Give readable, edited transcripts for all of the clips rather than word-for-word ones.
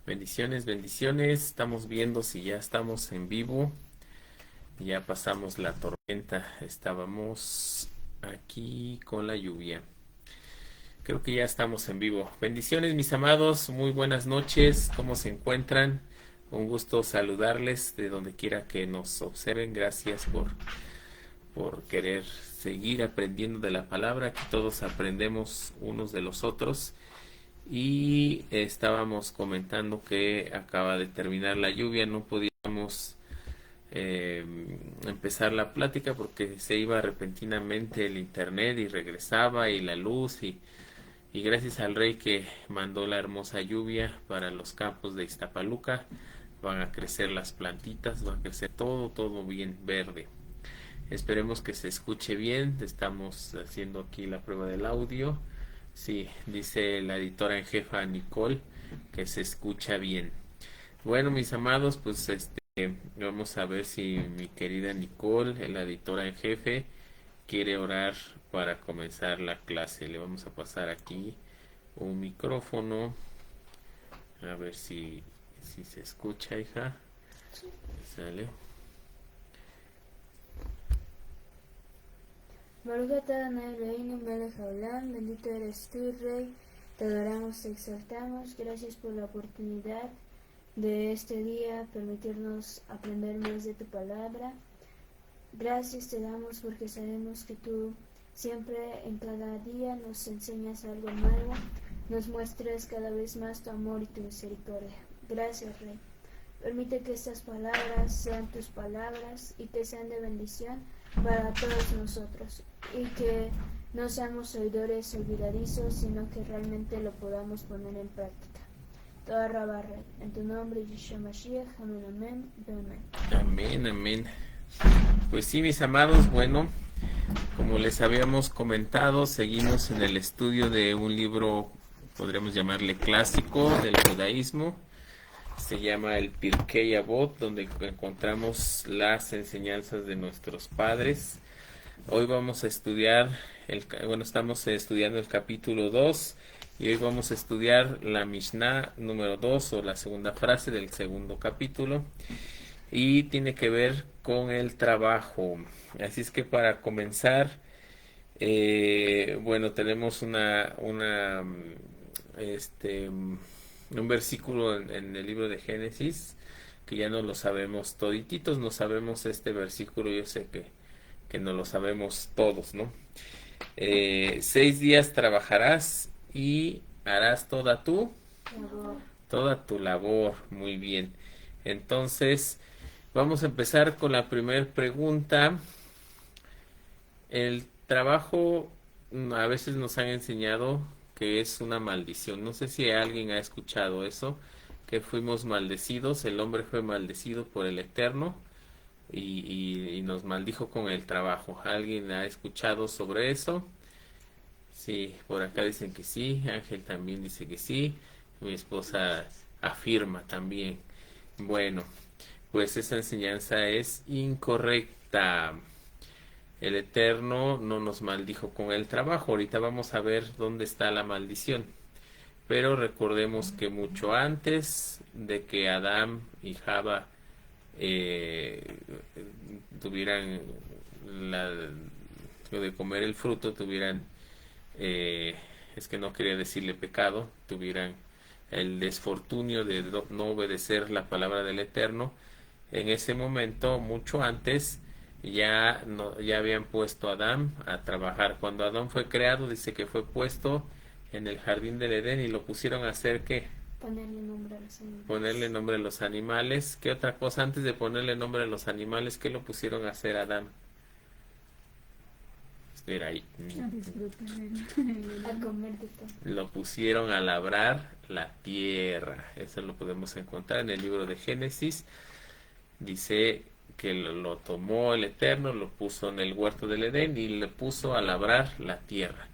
Bendiciones, bendiciones. Estamos viendo si ya estamos en vivo. Ya pasamos la tormenta. Estábamos aquí con la lluvia. Creo que ya estamos en vivo. Bendiciones, mis amados. Muy buenas noches. ¿Cómo se encuentran? Un gusto saludarles de donde quiera que nos observen. Gracias por querer seguir aprendiendo de la palabra. Que todos aprendemos unos de los otros. Y estábamos comentando que acaba de terminar la lluvia, no podíamos eh, empezar la plática porque se iba repentinamente el internet y regresaba y la luz y gracias al Rey que mandó la hermosa lluvia para los campos de Iztapaluca, van a crecer las plantitas, va a crecer todo bien verde. Esperemos que se escuche bien, estamos haciendo aquí la prueba del audio. Sí, dice la editora en jefa Nicole que se escucha bien. Bueno, mis amados, pues vamos a ver si mi querida Nicole, la editora en jefe, quiere orar para comenzar la clase. Le vamos a pasar aquí un micrófono. A ver si se escucha, hija. Sale. Baruch atah Adonai Eloheinu melech haolam, bendito eres tú, Rey, te adoramos, te exaltamos, gracias por la oportunidad de este día, permitirnos aprender más de tu palabra. Gracias te damos porque sabemos que tú siempre en cada día nos enseñas algo nuevo, nos muestras cada vez más tu amor y tu misericordia. Gracias, Rey. Permite que estas palabras sean tus palabras y que sean de bendición para todos nosotros y que no seamos oidores olvidadizos, sino que realmente lo podamos poner en práctica. Toda Rabá, Rey, en tu nombre, Yeshua Mashiach, amén, amén, amén. Amén, amén. Pues sí, mis amados, bueno, como les habíamos comentado, seguimos en el estudio de un libro, podríamos llamarle clásico del judaísmo. Se llama el Pirkei Avot, donde encontramos las enseñanzas de nuestros padres. Hoy vamos a estudiar, estamos estudiando el capítulo 2 y hoy vamos a estudiar la Mishnah número 2 o la segunda frase del segundo capítulo y tiene que ver con el trabajo. Así es que para comenzar, tenemos un versículo en el libro de Génesis que ya no lo sabemos todititos, no sabemos este versículo, yo sé que no lo sabemos todos, ¿no? 6 días trabajarás y harás toda tu labor, muy bien. Entonces, vamos a empezar con la primera pregunta. El trabajo a veces nos han enseñado que es una maldición. No sé si alguien ha escuchado eso, que fuimos maldecidos, el hombre fue maldecido por el Eterno y nos maldijo con el trabajo. ¿Alguien ha escuchado sobre eso? Sí, por acá dicen que sí, Ángel también dice que sí, mi esposa afirma también. Bueno, pues esa enseñanza es incorrecta. El Eterno no nos maldijo con el trabajo. Ahorita vamos a ver dónde está la maldición. Pero recordemos que mucho antes de que Adán y Java tuvieran de comer el fruto, tuvieran, es que no quería decirle pecado, tuvieran el desfortunio de no obedecer la palabra del Eterno. En ese momento, mucho antes, ya habían puesto a Adán a trabajar. Cuando Adán fue creado, dice que fue puesto en el jardín del Edén y lo pusieron a hacer ¿qué? Ponerle nombre a los animales. Ponerle nombre a los animales. ¿Qué otra cosa antes de ponerle nombre a los animales? ¿Qué lo pusieron a hacer a Adán? Espera ahí. A comer de todo. Lo pusieron a labrar la tierra. Eso lo podemos encontrar en el libro de Génesis. Dice que lo tomó el Eterno, lo puso en el huerto del Edén y le puso a labrar la tierra.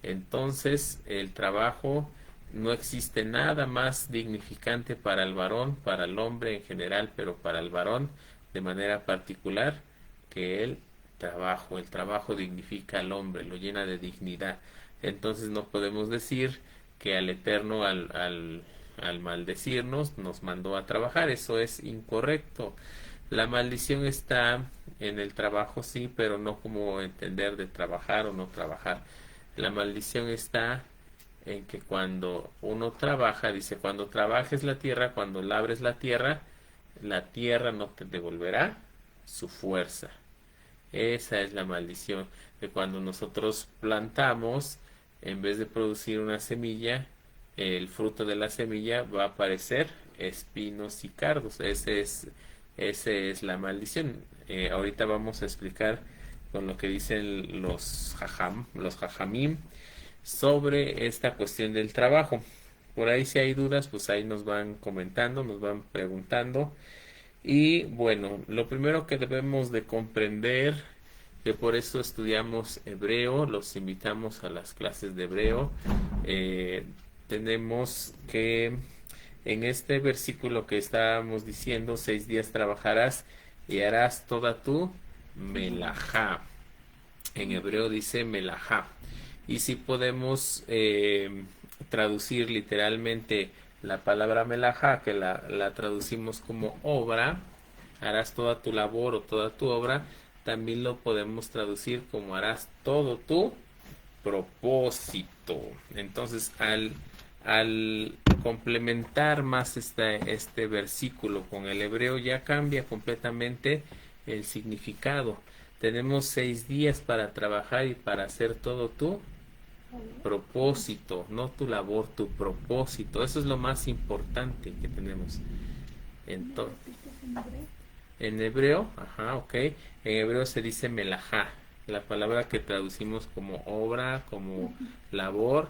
Entonces, el trabajo, no existe nada más dignificante para el varón, para el hombre en general, pero para el varón de manera particular, que el trabajo. El trabajo dignifica al hombre, lo llena de dignidad. Entonces no podemos decir que al Eterno, al maldecirnos nos mandó a trabajar. Eso es incorrecto. La maldición está en el trabajo, sí, pero no como entender de trabajar o no trabajar. La maldición está en que cuando uno trabaja, dice, cuando trabajes la tierra, cuando labres la tierra no te devolverá su fuerza. Esa es la maldición, de cuando nosotros plantamos, en vez de producir una semilla, el fruto de la semilla va a aparecer espinos y cardos. Ese es la maldición. Ahorita vamos a explicar con lo que dicen los jajamim sobre esta cuestión del trabajo. Por ahí si hay dudas, pues ahí nos van comentando, nos van preguntando. Y bueno, lo primero que debemos de comprender, que por eso estudiamos hebreo, los invitamos a las clases de hebreo, tenemos que en este versículo que estábamos diciendo, 6 días trabajarás y harás toda tu melajá. En hebreo dice melajá. Y si podemos traducir literalmente la palabra melajá, que la traducimos como obra, harás toda tu labor o toda tu obra, también lo podemos traducir como harás todo tu propósito. Entonces, al complementar más este versículo con el hebreo, ya cambia completamente el significado. Tenemos 6 días para trabajar y para hacer todo tu propósito, no tu labor, tu propósito. Eso es lo más importante que tenemos. Entonces, en hebreo, ajá, ok, en hebreo se dice melajá, la palabra que traducimos como obra, como labor.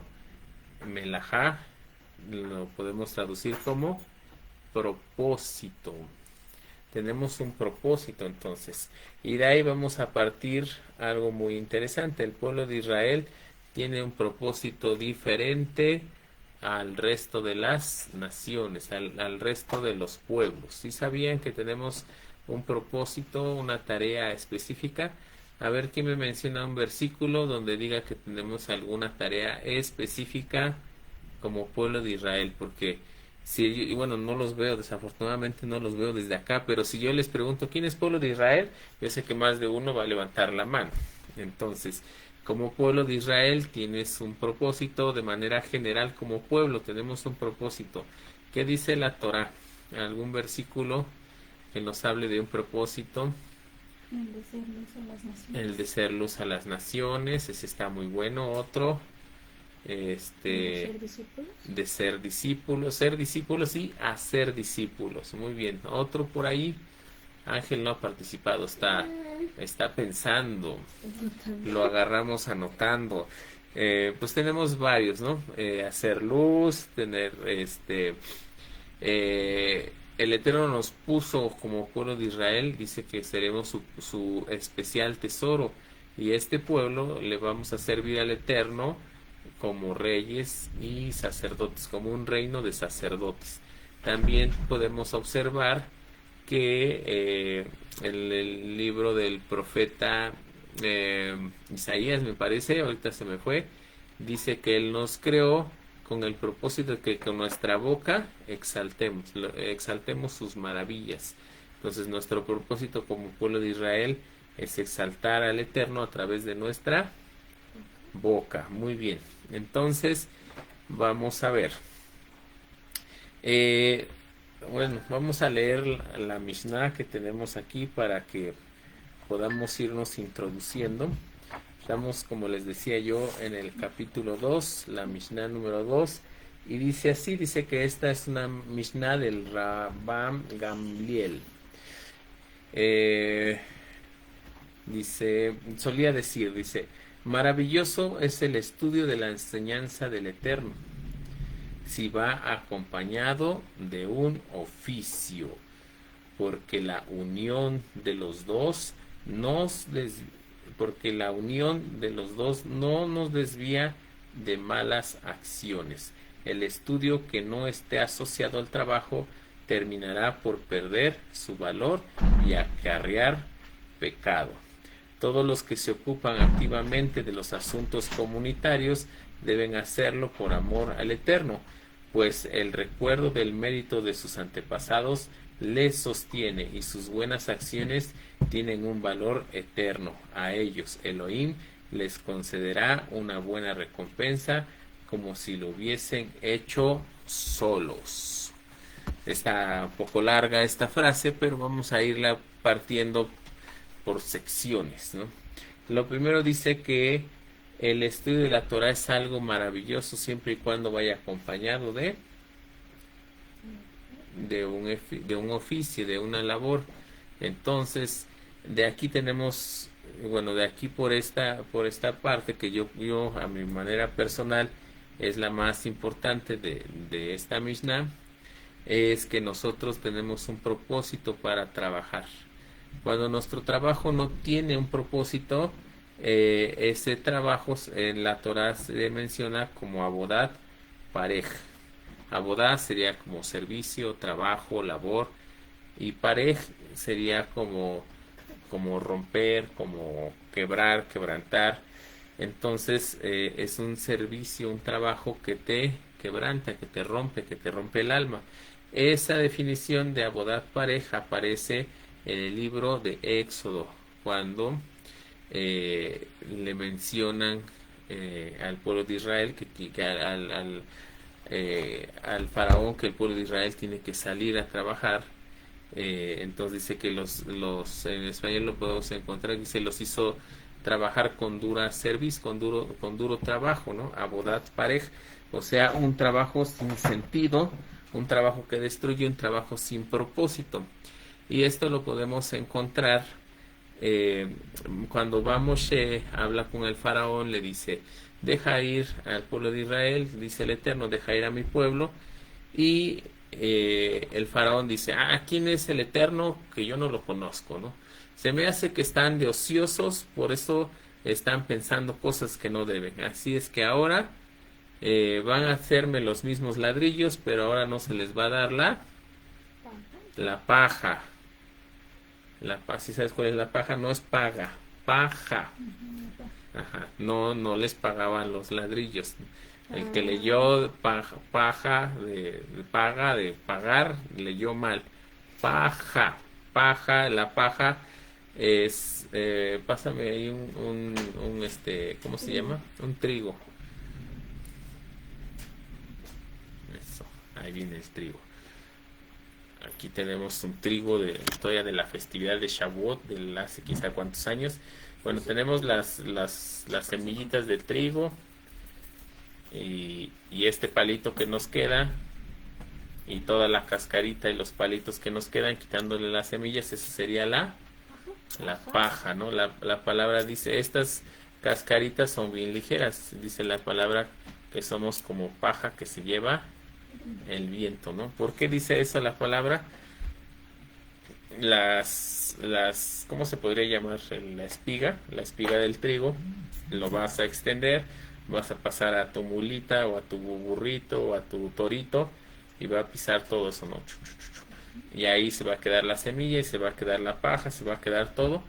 Melajá lo podemos traducir como propósito. Tenemos un propósito entonces, y de ahí vamos a partir algo muy interesante. El pueblo de Israel tiene un propósito diferente al resto de las naciones, al resto de los pueblos. ¿Sí sabían que tenemos un propósito, una tarea específica? A ver, ¿quién me menciona un versículo donde diga que tenemos alguna tarea específica como pueblo de Israel? Porque y bueno, no los veo, desafortunadamente no los veo desde acá, pero si yo les pregunto quién es pueblo de Israel, yo sé que más de uno va a levantar la mano. Entonces, como pueblo de Israel tienes un propósito, de manera general como pueblo tenemos un propósito. ¿Qué dice la Torá? ¿Algún versículo que nos hable de un propósito? El de ser luz a las naciones. El de ser luz a las naciones, ese está muy bueno. Otro, ¿De ser discípulos? de ser discípulos y hacer discípulos. Muy bien. Otro por ahí, Ángel no ha participado, está pensando, lo agarramos anotando. Pues tenemos varios, ¿no? Hacer luz, tener el Eterno nos puso como pueblo de Israel, dice que seremos su especial tesoro, y este pueblo le vamos a servir al Eterno como reyes y sacerdotes, como un reino de sacerdotes. También podemos observar que el libro del profeta Isaías, me parece, ahorita se me fue, dice que él nos creó con el propósito de que con nuestra boca exaltemos sus maravillas. Entonces nuestro propósito como pueblo de Israel es exaltar al Eterno a través de nuestra boca. Muy bien, entonces vamos a ver. Bueno, vamos a leer la Mishnah que tenemos aquí para que podamos irnos introduciendo. Estamos, como les decía yo, en el capítulo 2, la Mishnah número 2, y dice así, dice que esta es una Mishnah del Rabban Gamliel. Dice, maravilloso es el estudio de la enseñanza del Eterno, si va acompañado de un oficio, porque la unión de los dos no nos desvía de malas acciones. El estudio que no esté asociado al trabajo terminará por perder su valor y acarrear pecado. Todos los que se ocupan activamente de los asuntos comunitarios deben hacerlo por amor al Eterno, pues el recuerdo del mérito de sus antepasados les sostiene y sus buenas acciones tienen un valor eterno. A ellos Elohim les concederá una buena recompensa como si lo hubiesen hecho solos. Está un poco larga esta frase, pero vamos a irla partiendo por secciones, ¿no? Lo primero dice que el estudio de la Torah es algo maravilloso siempre y cuando vaya acompañado de un oficio, de una labor. Entonces, de aquí tenemos, bueno, de aquí por esta parte que yo a mi manera personal es la más importante de esta Mishnah, es que nosotros tenemos un propósito para trabajar. Cuando nuestro trabajo no tiene un propósito, ese trabajo en la Torah se menciona como abodat parej. Abodá sería como servicio, trabajo, labor, y parej sería como romper, como quebrar, quebrantar. Entonces es un servicio, un trabajo que te quebranta, que te rompe el alma. Esa definición de abodat parej aparece en el libro de Éxodo, cuando le mencionan al pueblo de Israel, al faraón, que el pueblo de Israel tiene que salir a trabajar. Entonces dice que en español lo podemos encontrar, dice los hizo trabajar con dura cerviz, con duro trabajo, ¿no? Abodat parej, o sea, un trabajo sin sentido, un trabajo que destruye, un trabajo sin propósito. Y esto lo podemos encontrar cuando Moshe habla con el faraón, le dice: deja ir al pueblo de Israel, dice el Eterno, deja ir a mi pueblo. Y el faraón dice: ¿quién es el Eterno? Que yo no lo conozco, ¿no? Se me hace que están de ociosos, por eso están pensando cosas que no deben. Así es que ahora van a hacerme los mismos ladrillos, pero ahora no se les va a dar la paja. Si sabes cuál es la paja, no es paga, paja. Ajá. No les pagaban los ladrillos. El que leyó paja de pagar, leyó mal. Paja, la paja es, pásame ahí ¿cómo se llama? Un trigo. Eso, ahí viene el trigo. Aquí tenemos un trigo todavía de la festividad de Shavuot, de hace quizá cuántos años. Bueno, tenemos las semillitas de trigo y este palito que nos queda y toda la cascarita y los palitos que nos quedan, quitándole las semillas. Esa sería la paja, ¿no? La palabra dice, estas cascaritas son bien ligeras, dice la palabra que somos como paja que se lleva el viento, ¿no? ¿Por qué dice eso la palabra? ¿Cómo se podría llamar? La espiga del trigo, lo vas a extender, vas a pasar a tu mulita o a tu burrito o a tu torito y va a pisar todo eso, ¿no? Y ahí se va a quedar la semilla y se va a quedar la paja, se va a quedar todo,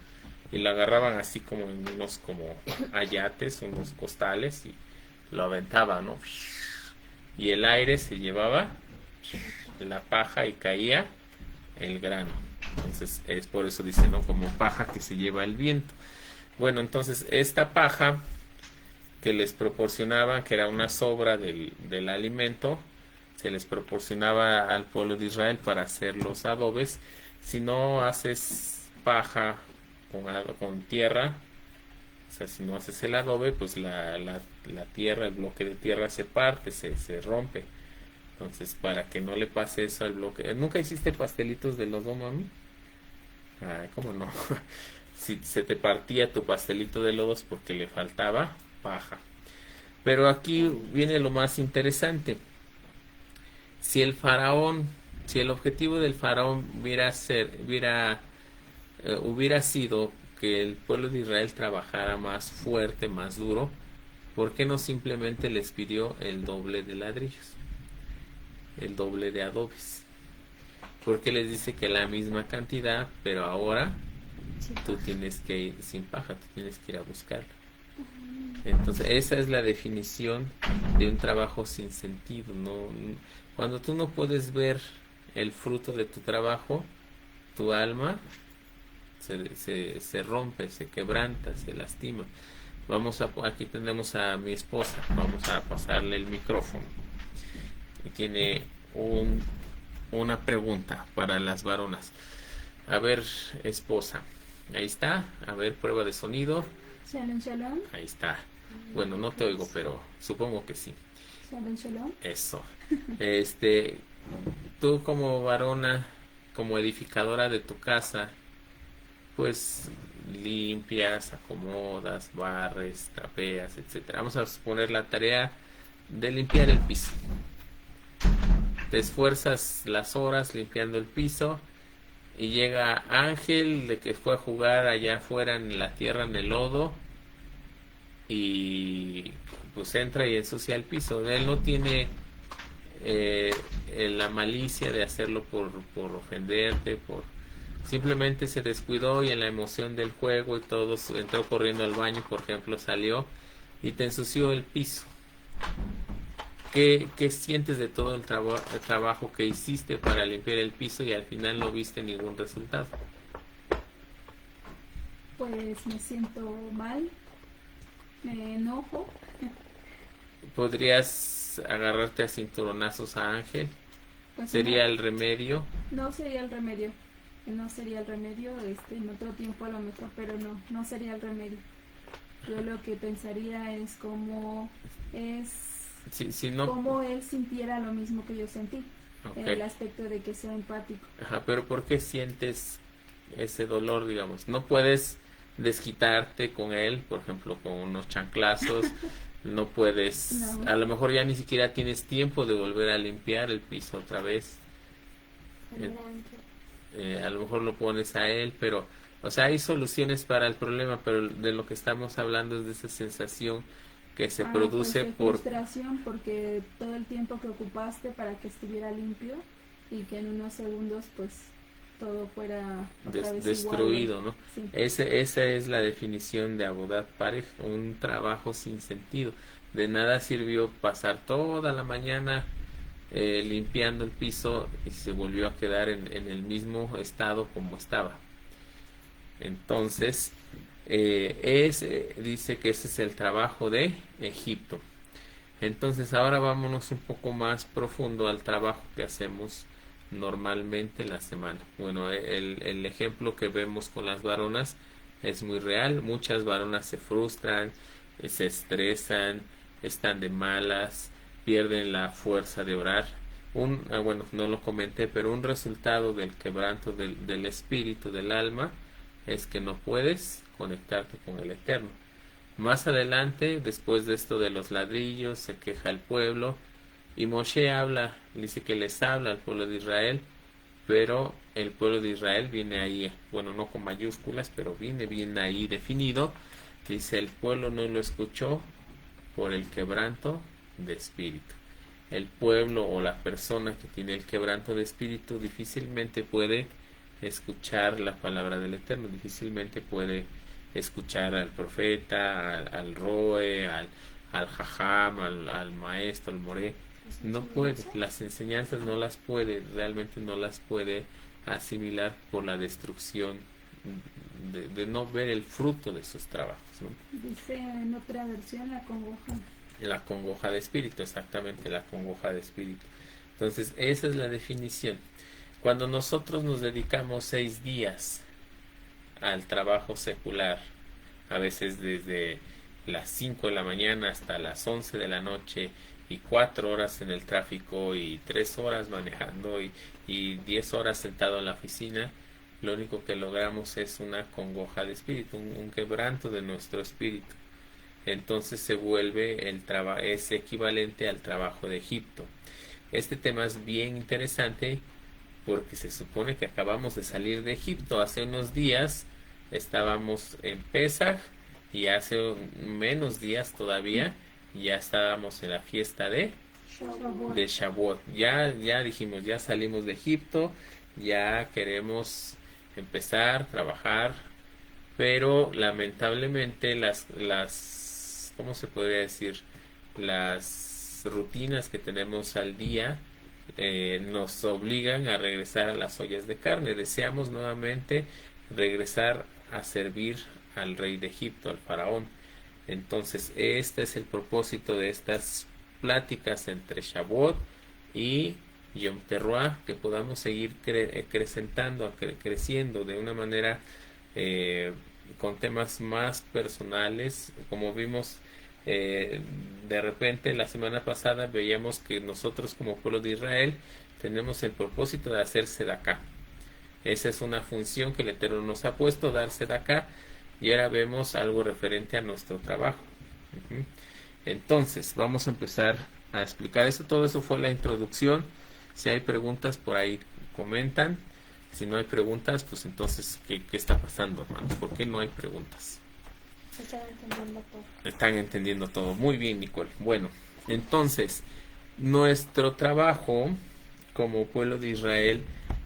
y lo agarraban así como en unos como ayates, unos costales, y lo aventaban, ¿no? Y el aire se llevaba la paja y caía el grano. Entonces es por eso dice, ¿no? Como paja que se lleva el viento. Bueno, entonces esta paja que les proporcionaban, que era una sobra del alimento, se les proporcionaba al pueblo de Israel para hacer los adobes. Si no haces paja con tierra, o sea, si no haces el adobe, pues la tierra, el bloque de tierra se parte, se rompe. Entonces, para que no le pase eso al bloque. ¿Nunca hiciste pastelitos de lodo, mami? Ay, ¿cómo no? Si se te partía tu pastelito de lodos porque le faltaba paja. Pero aquí viene lo más interesante. Si el objetivo del faraón hubiera sido que el pueblo de Israel trabajara más fuerte, más duro, ¿por qué no simplemente les pidió el doble de ladrillos, el doble de adobes? Porque les dice que la misma cantidad, pero ahora tú tienes que ir sin paja, tú tienes que ir a buscarla. Entonces, esa es la definición de un trabajo sin sentido, ¿no? Cuando tú no puedes ver el fruto de tu trabajo, tu alma se rompe, se quebranta, se lastima. Aquí tenemos a mi esposa, vamos a pasarle el micrófono. Y tiene una pregunta para las varonas. A ver, esposa, ahí está, a ver, prueba de sonido. Shalom, shalom. Ahí está. Bueno, no te oigo, pero supongo que sí. Shalom, shalom. Eso. Este, tú como varona, como edificadora de tu casa, pues limpias, acomodas, barres, trapeas, etcétera. Vamos a poner la tarea de limpiar el piso. Te esfuerzas las horas limpiando el piso y llega Ángel de que fue a jugar allá afuera en la tierra, en el lodo, y pues entra y ensucia el piso. Él no tiene la malicia de hacerlo por ofenderte, simplemente se descuidó y en la emoción del juego y todo entró corriendo al baño, por ejemplo, salió y te ensució el piso. ¿Qué sientes de todo el trabajo que hiciste para limpiar el piso y al final no viste ningún resultado? Pues me siento mal, me enojo. ¿Podrías agarrarte a cinturonazos a Ángel? Pues ¿Sería el remedio? No sería el remedio. No sería el remedio, en otro tiempo a lo mejor, pero no sería el remedio. Yo lo que pensaría es cómo él sintiera lo mismo que yo sentí. Okay. En el aspecto de que sea empático. Ajá, pero ¿por qué sientes ese dolor, digamos? No puedes desquitarte con él, por ejemplo, con unos chanclazos. No puedes, No. A lo mejor ya ni siquiera tienes tiempo de volver a limpiar el piso otra vez. A lo mejor lo pones a él, pero, o sea, hay soluciones para el problema, pero de lo que estamos hablando es de esa sensación que se produce pues de frustración porque todo el tiempo que ocupaste para que estuviera limpio y que en unos segundos pues todo fuera otra vez destruido, igual, ¿no? Sí. Esa es la definición de Avodat Pareh, un trabajo sin sentido. De nada sirvió pasar toda la mañana limpiando el piso y se volvió a quedar en el mismo estado como estaba. Entonces, dice que ese es el trabajo de Egipto. Entonces, ahora vámonos un poco más profundo al trabajo que hacemos normalmente en la semana. Bueno, el ejemplo que vemos con las varonas es muy real. Muchas varonas se frustran, se estresan, están de malas, pierden la fuerza de orar. Bueno, no lo comenté, pero un resultado del quebranto del espíritu, del alma, es que no puedes conectarte con el Eterno. Más adelante, después de esto de los ladrillos, se queja el pueblo y Moshe dice que les habla al pueblo de Israel, pero el pueblo de Israel viene ahí, bueno, no con mayúsculas, pero viene bien ahí definido. Dice, el pueblo no lo escuchó por el quebranto de espíritu. El pueblo o la persona que tiene el quebranto de espíritu difícilmente puede escuchar la palabra del Eterno, difícilmente puede escuchar al profeta, al roe, al jajam, al maestro, al moré. No puede, las enseñanzas no las puede, realmente no las puede asimilar por la destrucción de no ver el fruto de sus trabajos, ¿no? Dice en otra versión la congoja. La congoja de espíritu, exactamente, la congoja de espíritu. Entonces, esa es la definición. Cuando nosotros nos dedicamos 6 días al trabajo secular, a veces desde las 5 de la mañana hasta las 11 de la noche, y 4 horas en el tráfico, y 3 horas manejando, y 10 horas sentado en la oficina, lo único que logramos es una congoja de espíritu, un quebranto de nuestro espíritu. Entonces se vuelve es equivalente al trabajo de Egipto. Este tema es bien interesante porque se supone que acabamos de salir de Egipto. Hace unos días estábamos en Pesaj y hace menos días todavía ya estábamos en la fiesta de Shavuot. Ya dijimos, ya salimos de Egipto, ya queremos empezar a trabajar, pero lamentablemente las ¿cómo se podría decir? Las rutinas que tenemos al día nos obligan a regresar a las ollas de carne. Deseamos nuevamente regresar a servir al rey de Egipto, al faraón. Entonces, este es el propósito de estas pláticas entre Shavuot y Yom Teruah, que podamos seguir creciendo de una manera con temas más personales. Como vimos, de repente la semana pasada veíamos que nosotros como pueblo de Israel tenemos el propósito de hacer sedacá. Esa es una función que el Eterno nos ha puesto, dar sedacá, y ahora vemos algo referente a nuestro trabajo. Entonces, vamos a empezar a explicar eso. Todo eso fue la introducción. Si hay preguntas por ahí, comentan. Si no hay preguntas, pues entonces, ¿qué está pasando, hermanos? ¿Por qué no hay preguntas? Están entendiendo todo. Están entendiendo todo. Muy bien, Nicole. Bueno, entonces, nuestro trabajo como pueblo de Israel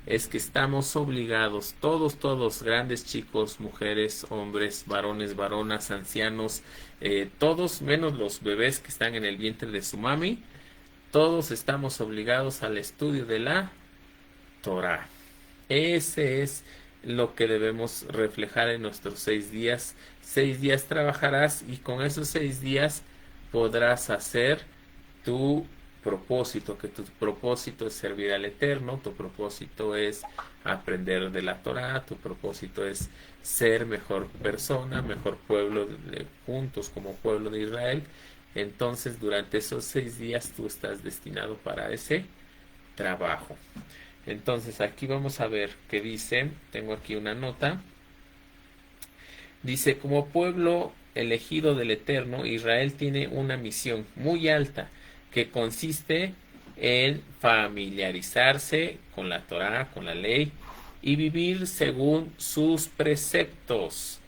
es que estamos obligados, todos, grandes, chicos, mujeres, hombres, varones, varonas, ancianos, todos, menos los bebés que están en el vientre de su mami, todos estamos obligados al estudio de la Torah. Ese es lo que debemos reflejar en nuestros 6 días. 6 días trabajarás y con esos 6 días podrás hacer tu propósito, que tu propósito es servir al Eterno, tu propósito es aprender de la Torah, tu propósito es ser mejor persona, mejor pueblo, juntos como pueblo de Israel. Entonces, durante esos 6 días tú estás destinado para ese trabajo. Entonces, aquí vamos a ver qué dice. Tengo aquí una nota. Dice, como pueblo elegido del Eterno, Israel tiene una misión muy alta que consiste en familiarizarse con la Torá, con la ley, y vivir según sus preceptos.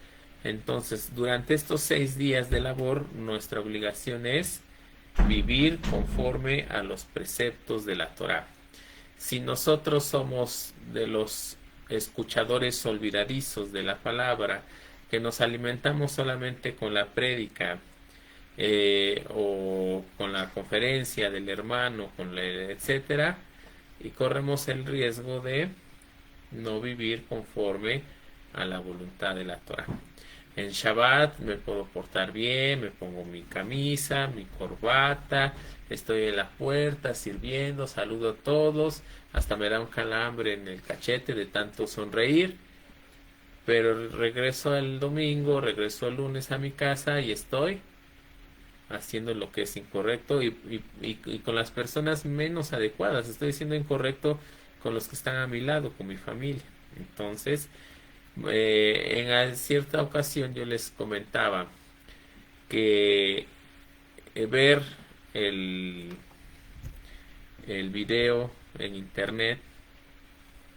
Entonces, durante estos 6 días de labor, nuestra obligación es vivir conforme a los preceptos de la Torá. Si nosotros somos de los escuchadores olvidadizos de la palabra, que nos alimentamos solamente con la prédica, o con la conferencia del hermano, etcétera, y corremos el riesgo de no vivir conforme a la voluntad de la Torah. En Shabbat me puedo portar bien, me pongo mi camisa, mi corbata, estoy en la puerta sirviendo, saludo a todos, hasta me da un calambre en el cachete de tanto sonreír, pero regreso el domingo, regreso el lunes a mi casa y estoy haciendo lo que es incorrecto y con las personas menos adecuadas. Estoy siendo incorrecto con los que están a mi lado, con mi familia. Entonces, en cierta ocasión yo les comentaba que ver el video en internet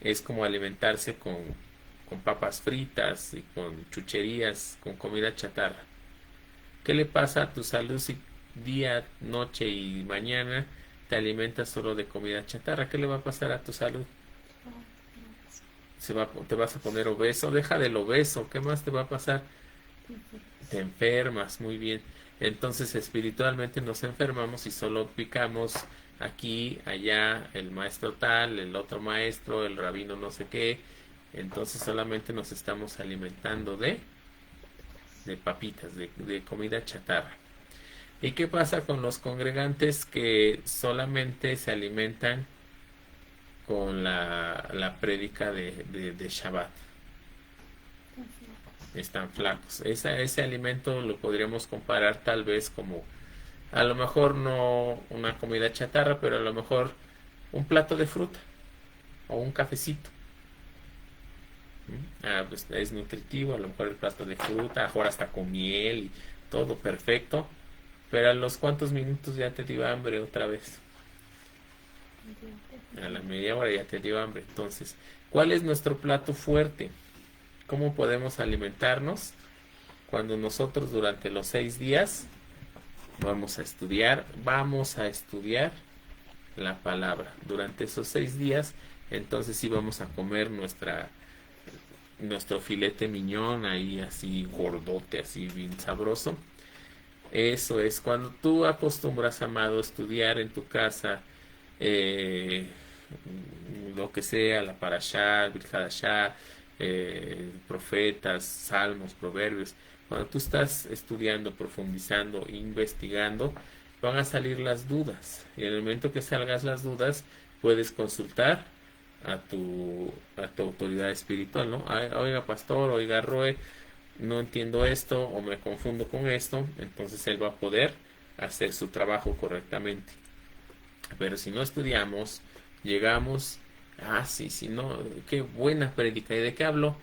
es como alimentarse con papas fritas y con chucherías, con comida chatarra. ¿Qué le pasa a tu salud si día, noche y mañana te alimentas solo de comida chatarra? ¿Qué le va a pasar a tu salud? Te vas a poner obeso. Deja del obeso. ¿Qué más te va a pasar? Te enfermas. Muy bien. Entonces espiritualmente nos enfermamos y solo picamos aquí, allá, el maestro tal, el otro maestro, el rabino no sé qué. Entonces solamente nos estamos alimentando de papitas, de comida chatarra. ¿Y qué pasa con los congregantes que solamente se alimentan con la prédica de Shabbat? Están flacos. Ese alimento lo podríamos comparar tal vez como, a lo mejor no una comida chatarra, pero a lo mejor un plato de fruta o un cafecito. Pues es nutritivo, a lo mejor el plato de fruta, a lo mejor hasta con miel y todo perfecto, pero a los cuantos minutos ya te dio hambre otra vez. A la media hora ya te dio hambre. Entonces, ¿cuál es nuestro plato fuerte? ¿Cómo podemos alimentarnos? Cuando nosotros durante los 6 días vamos a estudiar la palabra. Durante esos 6 días, entonces sí vamos a comer nuestro filete miñón ahí así gordote, así bien sabroso. Eso es, cuando tú acostumbras, amado, a estudiar en tu casa, eh, lo que sea, la parashá, el Hadashah, profetas, salmos, proverbios, cuando tú estás estudiando, profundizando, investigando, van a salir las dudas. Y en el momento que salgas las dudas, puedes consultar a tu autoridad espiritual, ¿no? Oiga, pastor, oiga, Roe, no entiendo esto o me confundo con esto, entonces él va a poder hacer su trabajo correctamente. Pero si no estudiamos, llegamos, sí, sí, no, qué buena prédica. ¿Y de qué habló?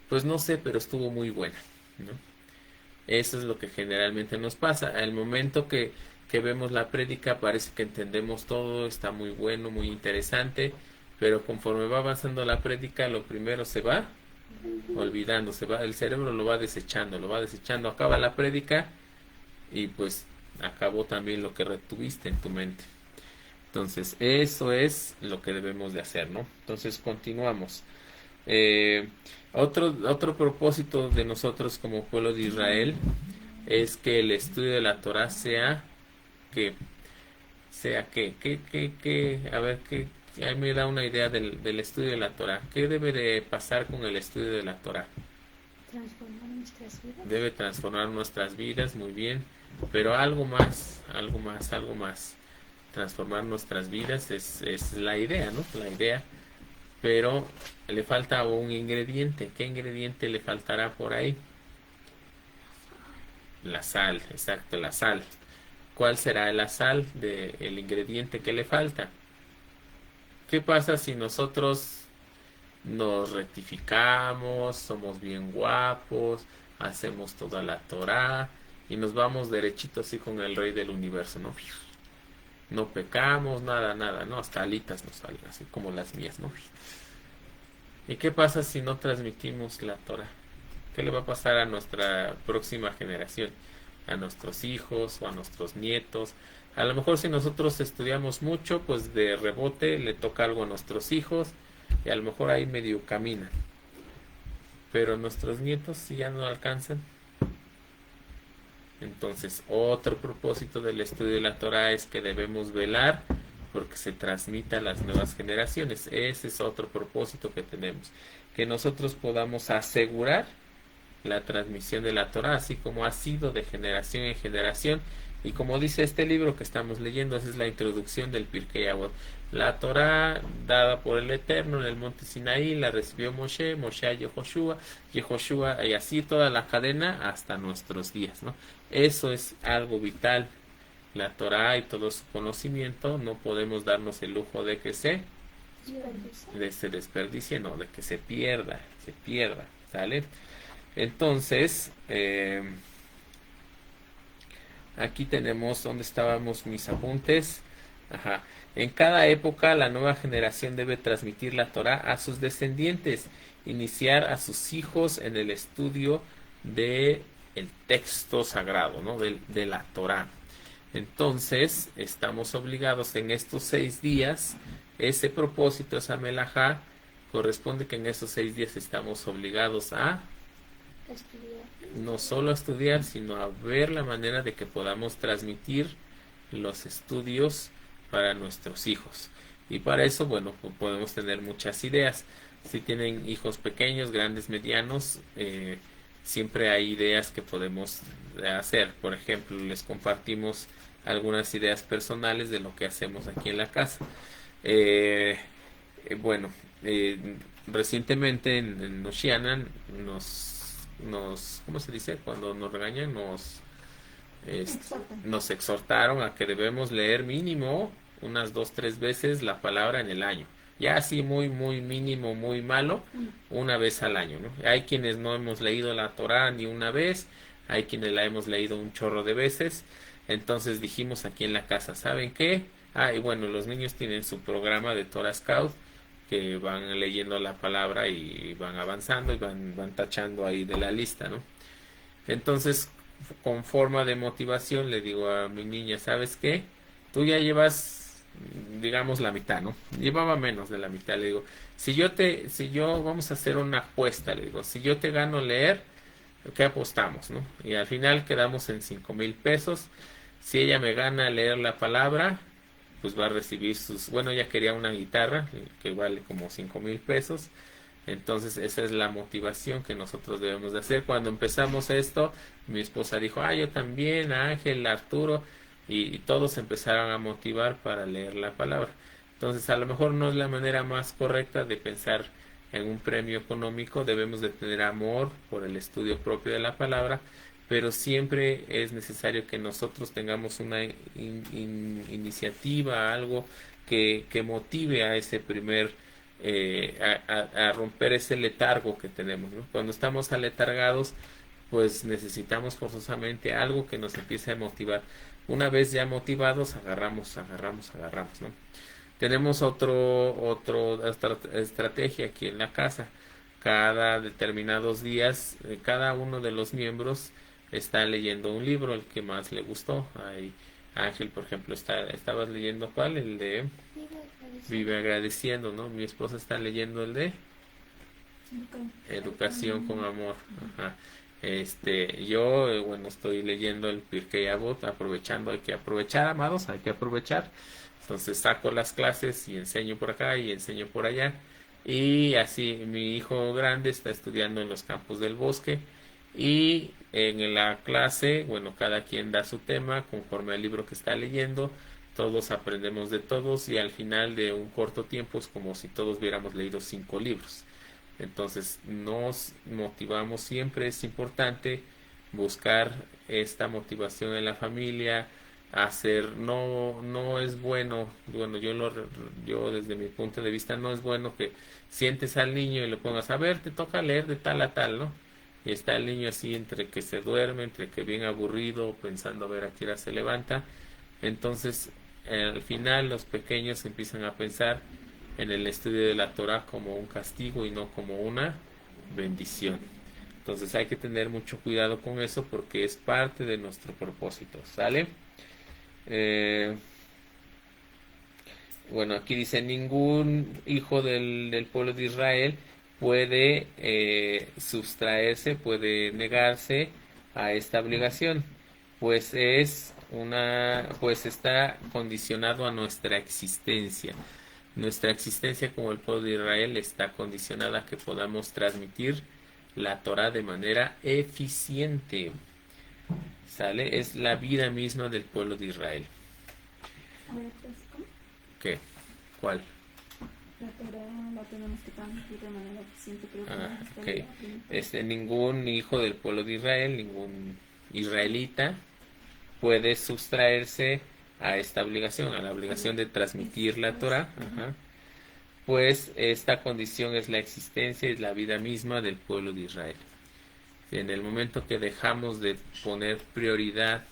Pues no sé, pero estuvo muy buena, ¿no? Eso es lo que generalmente nos pasa. Al momento que vemos la prédica parece que entendemos todo, está muy bueno, muy interesante, pero conforme va avanzando la prédica, lo primero se va olvidando, el cerebro lo va desechando, acaba la prédica y pues acabó también lo que retuviste en tu mente. Entonces, eso es lo que debemos de hacer, ¿no? Entonces, continuamos. Eh, otro propósito de nosotros como pueblo de Israel es que el estudio de la Torah que, a ver, ahí me da una idea del estudio de la Torah. ¿Qué debe de pasar con el estudio de la Torah? Transformar nuestras vidas. Debe transformar nuestras vidas, muy bien, pero algo más, algo más, algo más. Transformar nuestras vidas es la idea, ¿no? La idea, pero le falta un ingrediente. ¿Qué ingrediente le faltará por ahí? La sal, exacto, la sal. ¿Cuál será la sal del ingrediente que le falta? ¿Qué pasa si nosotros nos rectificamos, somos bien guapos, hacemos toda la Torah y nos vamos derechito así con el Rey del Universo, ¿no? No pecamos, nada, nada, ¿no? Hasta alitas nos salen, así como las mías, ¿no? ¿Y qué pasa si no transmitimos la Torah? ¿Qué le va a pasar a nuestra próxima generación? A nuestros hijos o a nuestros nietos. A lo mejor si nosotros estudiamos mucho, pues de rebote le toca algo a nuestros hijos y a lo mejor ahí medio caminan. Pero nuestros nietos si ya no alcanzan. Entonces, otro propósito del estudio de la Torah es que debemos velar porque se transmita a las nuevas generaciones. Ese es otro propósito que tenemos. Que nosotros podamos asegurar la transmisión de la Torah, así como ha sido de generación en generación. Y como dice este libro que estamos leyendo, esa es la introducción del Pirkei Avot. La Torah dada por el Eterno en el monte Sinaí, la recibió Moshe, Moshe a Yehoshua, Yehoshua, y así toda la cadena hasta nuestros días, ¿no? Eso es algo vital. La Torah y todo su conocimiento, no podemos darnos el lujo de que se desperdicie, no, de que se pierda, ¿sale? Entonces, aquí tenemos donde estábamos mis apuntes. Ajá. En cada época la nueva generación debe transmitir la Torah a sus descendientes, iniciar a sus hijos en el estudio de el texto sagrado, ¿no? De la Torah. Entonces, estamos obligados en estos 6 días, ese propósito, esa melajá, corresponde que en esos 6 días estamos obligados a Estudiar. no solo a estudiar, sino a ver la manera de que podamos transmitir los estudios para nuestros hijos. Y para eso, bueno, podemos tener muchas ideas. Si tienen hijos pequeños, grandes, medianos, siempre hay ideas que podemos hacer. Por ejemplo, les compartimos algunas ideas personales de lo que hacemos aquí en la casa. Bueno, recientemente en Oceana ¿cómo se dice? Cuando nos regañan, nos exhortaron a que debemos leer mínimo unas 2, 3 veces la palabra en el año. Ya así muy, muy mínimo, muy malo, una vez al año, ¿no? Hay quienes no hemos leído la Torá ni una vez, hay quienes la hemos leído un chorro de veces. Entonces dijimos aquí en la casa, ¿saben qué? Y bueno, los niños tienen su programa de Torah Scout, que van leyendo la palabra y van avanzando y van tachando ahí de la lista, ¿no? Entonces, con forma de motivación, le digo a mi niña, ¿sabes qué? Tú ya llevas, digamos, la mitad, ¿no? Llevaba menos de la mitad, le digo, si yo vamos a hacer una apuesta, le digo, si yo te gano leer, ¿qué apostamos, no? Y al final quedamos en 5,000 pesos. Si ella me gana leer la palabra, pues va a recibir sus, bueno, ella quería una guitarra que vale como 5,000 pesos. Entonces esa es la motivación que nosotros debemos de hacer. Cuando empezamos esto, mi esposa dijo, yo también, Ángel, Arturo, y todos empezaron a motivar para leer la palabra. Entonces a lo mejor no es la manera más correcta de pensar en un premio económico, debemos de tener amor por el estudio propio de la palabra, pero siempre es necesario que nosotros tengamos una iniciativa, algo que motive a ese primer, a romper ese letargo que tenemos, ¿no? Cuando estamos aletargados, pues necesitamos forzosamente algo que nos empiece a motivar. Una vez ya motivados, agarramos, ¿no? Tenemos otra estrategia aquí en la casa. Cada determinados días, cada uno de los miembros está leyendo un libro, el que más le gustó. Ángel, por ejemplo, estabas leyendo ¿cuál? El de Vive Agradeciendo, ¿no? Mi esposa está leyendo el de Educación con Amor. Ajá. Yo, bueno, estoy leyendo el Pirkei Avot, aprovechando, hay que aprovechar, amados, hay que aprovechar. Entonces saco las clases y enseño por acá y enseño por allá. Y así mi hijo grande está estudiando en los campos del bosque. Y en la clase, bueno, cada quien da su tema conforme al libro que está leyendo. Todos aprendemos de todos y al final de un corto tiempo es como si todos hubiéramos leído 5 libros. Entonces nos motivamos siempre, es importante buscar esta motivación en la familia, hacer, no es bueno, bueno, yo desde mi punto de vista no es bueno que sientes al niño y le pongas, a ver, te toca leer de tal a tal, ¿no? Y está el niño así entre que se duerme, entre que bien aburrido, pensando a ver a qué hora se levanta. Entonces, al final los pequeños empiezan a pensar en el estudio de la Torah como un castigo y no como una bendición. Entonces hay que tener mucho cuidado con eso porque es parte de nuestro propósito, ¿sale? Bueno, aquí dice, ningún hijo del pueblo de Israel puede sustraerse, puede negarse a esta obligación, pues pues está condicionado a nuestra existencia. Nuestra existencia como el pueblo de Israel está condicionada a que podamos transmitir la Torah de manera eficiente. ¿Sale? Es la vida misma del pueblo de Israel. A ver, pues, ¿cómo? ¿Qué? ¿Cuál? La Torah la tenemos que transmitir de manera eficiente, creo que no ok. Ningún hijo del pueblo de Israel, ningún israelita puede sustraerse a esta obligación, a la obligación de transmitir la Torah. Ajá. Pues esta condición es la existencia, es la vida misma del pueblo de Israel. En el momento que dejamos de poner prioridad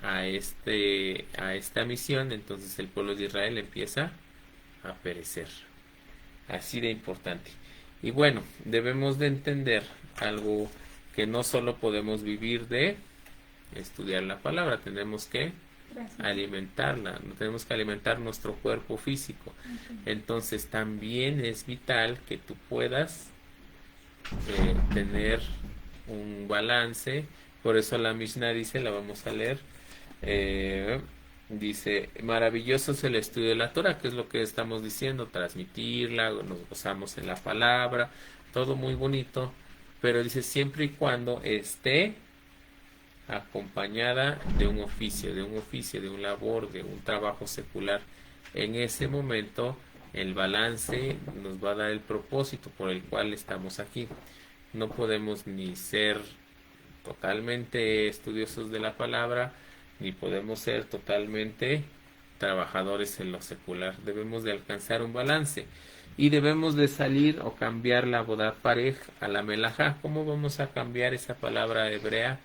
a esta misión, entonces el pueblo de Israel empieza a perecer. Así de importante. Y bueno, debemos de entender algo, que no solo podemos vivir de estudiar la palabra, tenemos que alimentarla, tenemos que alimentar nuestro cuerpo físico. Entonces también es vital que tú puedas tener un balance. Por eso la Mishnah dice, la vamos a leer, dice, maravilloso es el estudio de la Torah, que es lo que estamos diciendo, transmitirla, nos gozamos en la palabra, todo muy bonito, pero dice siempre y cuando esté acompañada de un oficio, de un labor, de un trabajo secular. En ese momento el balance nos va a dar el propósito por el cual estamos aquí. No podemos ni ser totalmente estudiosos de la palabra, ni podemos ser totalmente trabajadores en lo secular. Debemos de alcanzar un balance y debemos de salir o cambiar la bodat parej a la melajá. ¿Cómo vamos a cambiar esa palabra hebrea?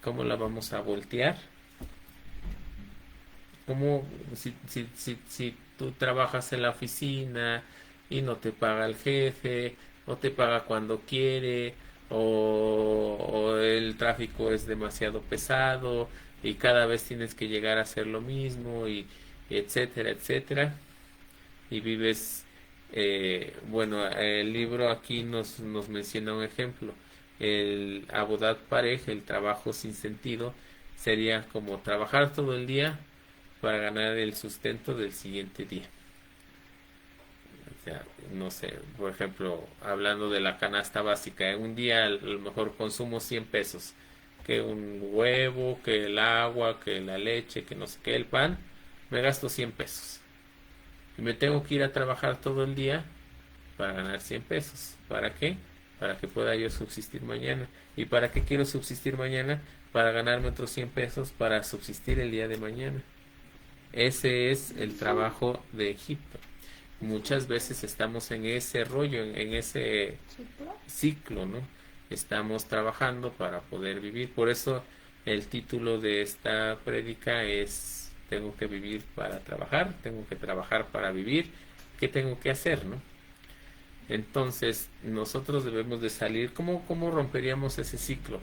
¿Cómo la vamos a voltear? ¿Cómo si tú trabajas en la oficina y no te paga el jefe, o te paga cuando quiere, o el tráfico es demasiado pesado y cada vez tienes que llegar a hacer lo mismo y etcétera, etcétera, y vives, bueno, el libro aquí nos menciona un ejemplo. El Abodat Parej, el trabajo sin sentido, sería como trabajar todo el día para ganar el sustento del siguiente día. O sea, no sé, por ejemplo, hablando de la canasta básica, en un día a lo mejor consumo 100 pesos, que un huevo, que el agua, que la leche, que no sé qué, el pan, me gasto 100 pesos. Y me tengo que ir a trabajar todo el día para ganar 100 pesos. ¿Para qué? Para que pueda yo subsistir mañana. ¿Y para qué quiero subsistir mañana? Para ganarme otros 100 pesos para subsistir el día de mañana. Ese es el trabajo de Egipto. Muchas veces estamos en ese rollo, en ese ciclo, ¿no? Estamos trabajando para poder vivir. Por eso el título de esta prédica es tengo que vivir para trabajar, tengo que trabajar para vivir. ¿Qué tengo que hacer, no? Entonces, nosotros debemos de salir. ¿Cómo romperíamos ese ciclo?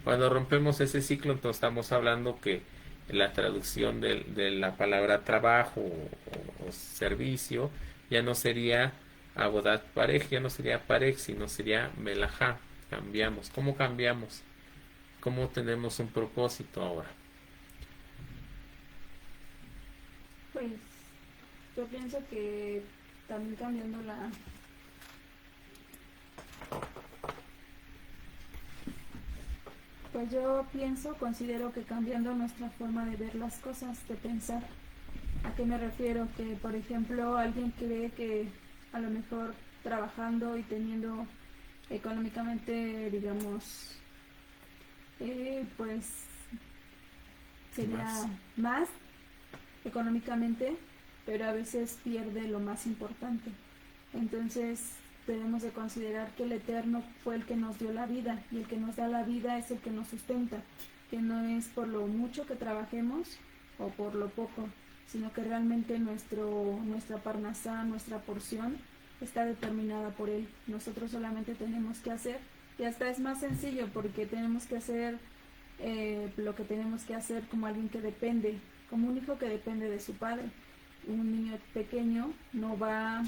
Cuando rompemos ese ciclo, entonces estamos hablando que la traducción de la palabra trabajo o servicio ya no sería abodat parej, ya no sería parej, sino sería melajá. Cambiamos. ¿Cómo cambiamos? ¿Cómo tenemos un propósito ahora? Pues yo pienso que también cambiando pues yo considero que cambiando nuestra forma de ver las cosas, de pensar. ¿A qué me refiero? Que, por ejemplo, alguien cree que a lo mejor trabajando y teniendo económicamente, digamos, pues sería más económicamente, pero a veces pierde lo más importante. Entonces debemos de considerar que el Eterno fue el que nos dio la vida, y el que nos da la vida es el que nos sustenta, que no es por lo mucho que trabajemos o por lo poco, sino que realmente nuestra parnasá, nuestra porción, está determinada por Él. Nosotros solamente tenemos que hacer, y hasta es más sencillo porque tenemos que hacer lo que tenemos que hacer como alguien que depende, como un hijo que depende de su padre. Un niño pequeño no va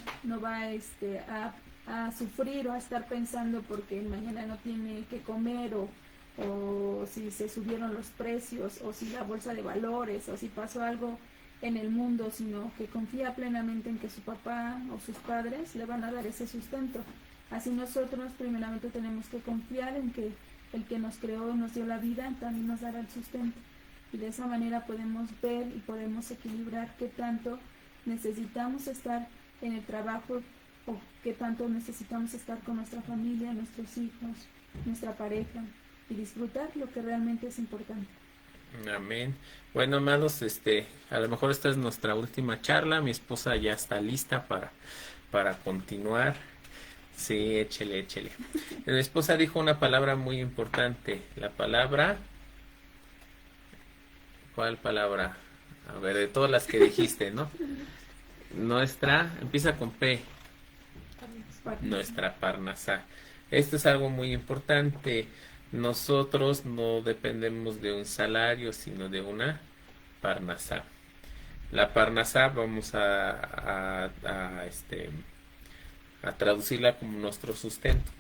a sufrir o a estar pensando porque mañana no tiene que comer o si se subieron los precios o si la bolsa de valores o si pasó algo en el mundo, sino que confía plenamente en que su papá o sus padres le van a dar ese sustento. Así nosotros primeramente tenemos que confiar en que el que nos creó y nos dio la vida también nos dará el sustento. Y de esa manera podemos ver y podemos equilibrar qué tanto necesitamos estar en el trabajo o qué tanto necesitamos estar con nuestra familia, nuestros hijos, nuestra pareja, y disfrutar lo que realmente es importante. Amén. Bueno, amados, a lo mejor esta es nuestra última charla. Mi esposa ya está lista para continuar. Sí, échele. Mi esposa dijo una palabra muy importante. La palabra... ¿Cuál palabra? A ver, de todas las que dijiste, ¿no? Empieza con P. Nuestra parnasá. Esto es algo muy importante. Nosotros no dependemos de un salario, sino de una parnasá. La parnasá vamos a traducirla como nuestro sustento.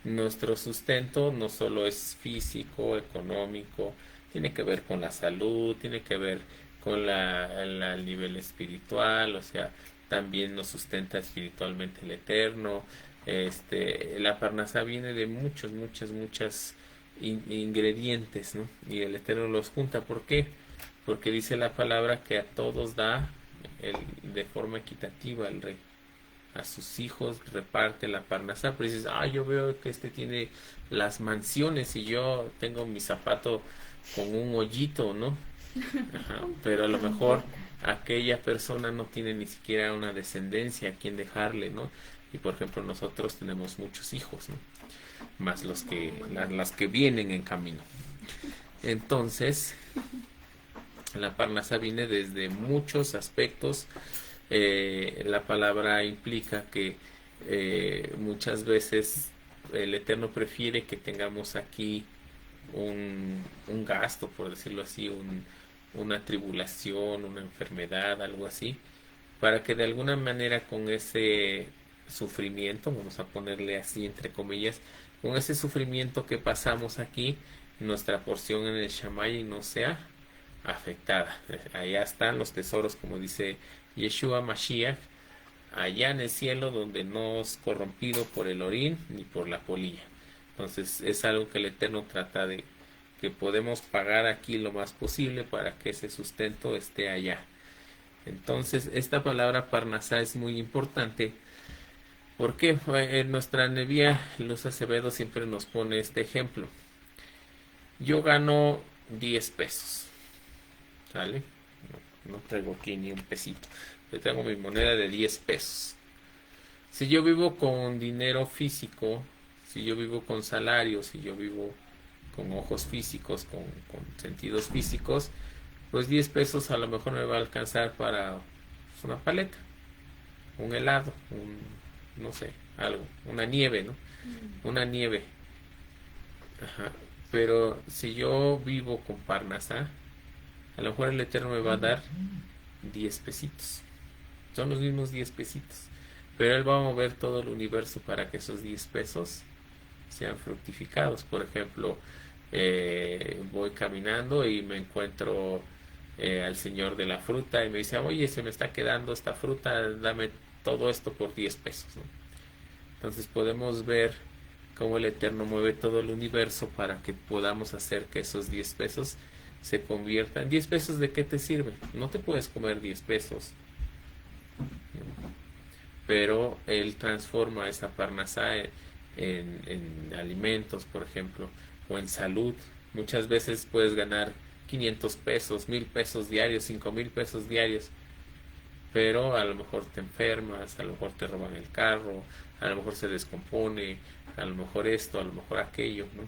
Nuestro sustento no solo es físico, económico, tiene que ver con la salud, tiene que ver con el nivel espiritual, o sea, también nos sustenta espiritualmente el Eterno. La parnasá viene de muchos ingredientes, ¿no? Y el Eterno los junta. ¿Por qué? Porque dice la palabra que a todos da de forma equitativa el Rey. A sus hijos reparte la parnasá. Pero dices, yo veo que tiene las mansiones y yo tengo mi zapato con un hoyito, ¿no? Ajá, pero a lo mejor aquella persona no tiene ni siquiera una descendencia a quien dejarle, ¿no? Y por ejemplo nosotros tenemos muchos hijos, ¿no? Más las que vienen en camino. Entonces, la parnasá viene desde muchos aspectos. La palabra implica que muchas veces el Eterno prefiere que tengamos aquí un gasto, por decirlo así, una tribulación, una enfermedad, algo así, para que de alguna manera con ese sufrimiento, vamos a ponerle así entre comillas, con ese sufrimiento que pasamos aquí, nuestra porción en el Shamayim no sea afectada. Allá están los tesoros, como dice Yeshua Mashiach, allá en el cielo, donde no es corrompido por el orín ni por la polilla. Entonces es algo que el Eterno trata de que podemos pagar aquí lo más posible para que ese sustento esté allá. Entonces esta palabra parnasá es muy importante porque en nuestra Nevía Luz Acevedo siempre nos pone este ejemplo. Yo gano 10 pesos, ¿sale? No traigo aquí ni un pesito, yo traigo mi moneda de 10 pesos. Si yo vivo con dinero físico, si yo vivo con salario, si yo vivo con ojos físicos, con sentidos físicos, pues 10 pesos a lo mejor me va a alcanzar para una paleta, un helado, no sé, algo, una nieve, ¿no? Una nieve. Ajá. Pero si yo vivo con parnasá, a lo mejor el Eterno me va a dar 10 pesitos. Son los mismos 10 pesitos. Pero Él va a mover todo el universo para que esos 10 pesos sean fructificados. Por ejemplo, voy caminando y me encuentro al señor de la fruta y me dice, oye, se me está quedando esta fruta, dame todo esto por 10 pesos, ¿no? Entonces podemos ver cómo el Eterno mueve todo el universo para que podamos hacer que esos 10 pesos se conviertan. ¿10 pesos de qué te sirve? No te puedes comer 10 pesos. Pero Él transforma esa parnasá en alimentos, por ejemplo, o en salud. Muchas veces puedes ganar 500 pesos, 1000 pesos diarios, 5000 pesos diarios, pero a lo mejor te enfermas, a lo mejor te roban el carro, a lo mejor se descompone, a lo mejor esto, a lo mejor aquello, ¿no?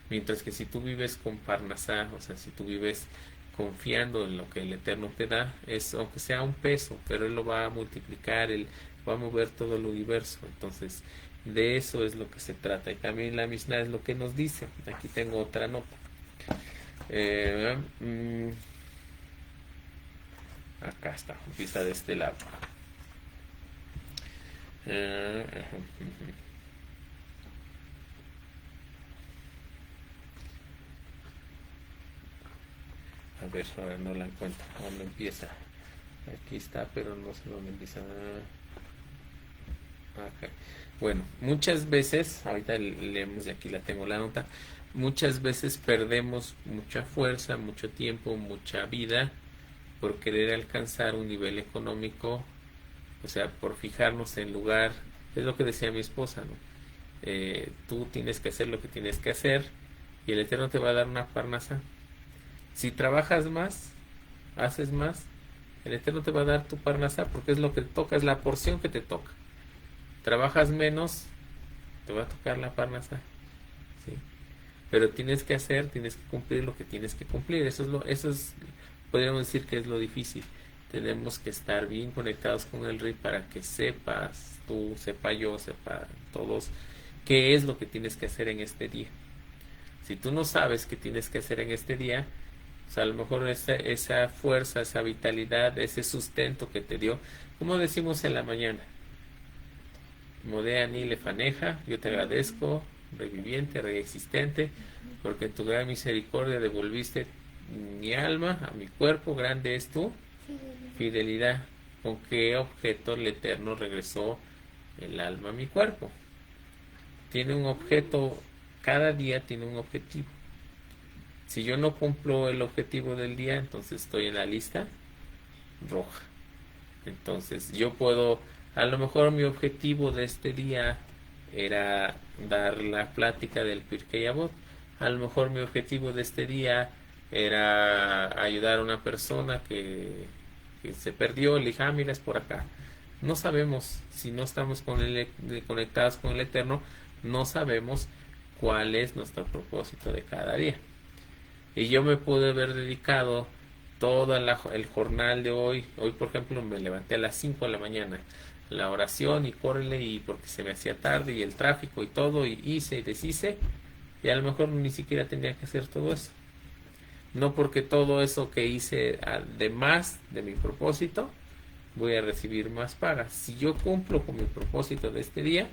Mientras que si tú vives con parnasá, o sea, si tú vives confiando en lo que el Eterno te da, es aunque sea un peso, pero Él lo va a multiplicar, Él va a mover todo el universo. Entonces, de eso es lo que se trata. Y también la Mishnah es lo que nos dice. Aquí tengo otra nota. Acá está, empieza de este lado. A ver, ahora no la encuentro. ¿Dónde empieza? Aquí está, pero no sé dónde empieza. Okay. Bueno, muchas veces, ahorita leemos y aquí la tengo la nota, muchas veces perdemos mucha fuerza, mucho tiempo, mucha vida por querer alcanzar un nivel económico, o sea, por fijarnos en lugar, es lo que decía mi esposa, ¿no? Tú tienes que hacer lo que tienes que hacer y el Eterno te va a dar una parnasá. Si trabajas más, haces más, el Eterno te va a dar tu parnasá porque es lo que te toca, es la porción que te toca. Trabajas menos, te va a tocar la parnasá, ¿sí? Pero tienes que cumplir lo que tienes que cumplir. Eso es, podríamos decir que es lo difícil. Tenemos que estar bien conectados con el Rey para que sepas, tú, sepa yo, sepa todos, qué es lo que tienes que hacer en este día. Si tú no sabes qué tienes que hacer en este día, o sea, a lo mejor esa fuerza, esa vitalidad, ese sustento que te dio, como decimos en la mañana, Modéani lefaneja, yo te agradezco, Rey viviente, Rey existente, porque en tu gran misericordia devolviste mi alma a mi cuerpo, grande es tu fidelidad. ¿Con qué objeto el Eterno regresó el alma a mi cuerpo? Tiene un objeto, cada día tiene un objetivo. Si yo no cumplo el objetivo del día, entonces estoy en la lista roja. Entonces yo puedo, a lo mejor mi objetivo de este día era dar la plática del Pirkei Avot. A lo mejor mi objetivo de este día era ayudar a una persona que se perdió, le dije, mira, es por acá. No sabemos, si no estamos conectados con el Eterno, no sabemos cuál es nuestro propósito de cada día. Y yo me pude haber dedicado todo el jornal de hoy. Hoy, por ejemplo, me levanté a las 5 de la mañana, la oración y córrele, y porque se me hacía tarde y el tráfico y todo, y hice y deshice, y a lo mejor ni siquiera tenía que hacer todo eso. No porque todo eso que hice además de mi propósito voy a recibir más paga. Si yo cumplo con mi propósito de este día,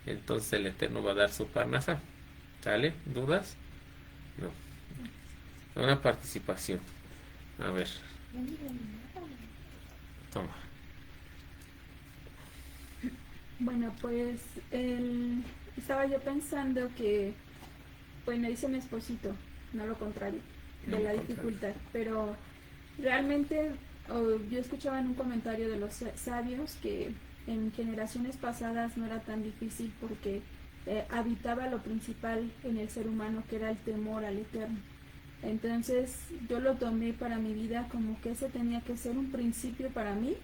entonces el Eterno va a dar su parnasá. ¿Sale? ¿Dudas? No. Una participación. A ver, toma. Bueno, pues estaba yo pensando que, bueno, dice mi esposito, no lo contrario, de la dificultad, pero realmente yo escuchaba en un comentario de los sabios que en generaciones pasadas no era tan difícil porque habitaba lo principal en el ser humano, que era el temor al Eterno. Entonces yo lo tomé para mi vida como que ese tenía que ser un principio para mí,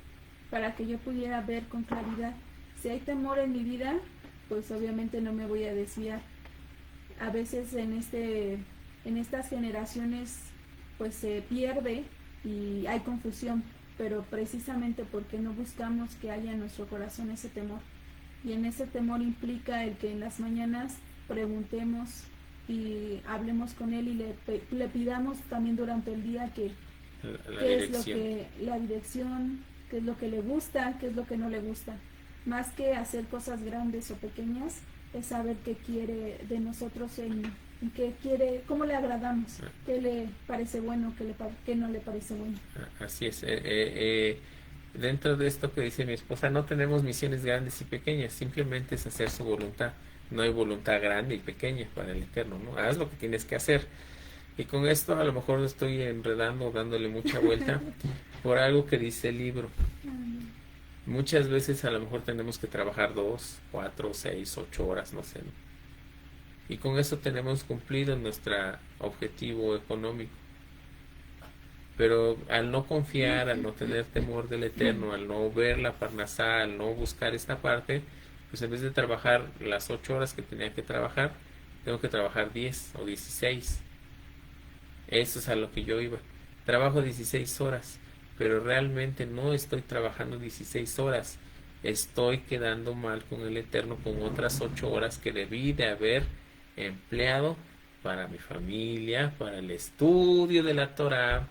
para que yo pudiera ver con claridad. Si hay temor en mi vida, pues obviamente no me voy a desviar. A veces en estas generaciones pues se pierde y hay confusión, pero precisamente porque no buscamos que haya en nuestro corazón ese temor. Y en ese temor implica el que en las mañanas preguntemos y hablemos con Él y le pidamos también durante el día que qué es lo que la dirección, qué es lo que le gusta, qué es lo que no le gusta. Más que hacer cosas grandes o pequeñas, es saber qué quiere de nosotros, en qué quiere, cómo le agradamos, qué le parece bueno, qué no le parece bueno. Así es. Dentro de esto que dice mi esposa, no tenemos misiones grandes y pequeñas, simplemente es hacer su voluntad. No hay voluntad grande y pequeña para el Eterno, ¿no? Haz lo que tienes que hacer. Y con esto a lo mejor estoy enredando, dándole mucha vuelta por algo que dice el libro. Muchas veces a lo mejor tenemos que trabajar 2, 4, 6, 8 horas, no sé, ¿no? Y con eso tenemos cumplido nuestro objetivo económico. Pero al no confiar, al no tener temor del Eterno, al no ver la parnasá, al no buscar esta parte, pues en vez de trabajar las 8 horas que tenía que trabajar, tengo que trabajar 10 o 16. Eso es a lo que yo iba. Trabajo 16 horas, pero realmente no estoy trabajando 16 horas. Estoy quedando mal con el Eterno con otras 8 horas que debí de haber empleado para mi familia, para el estudio de la Torah,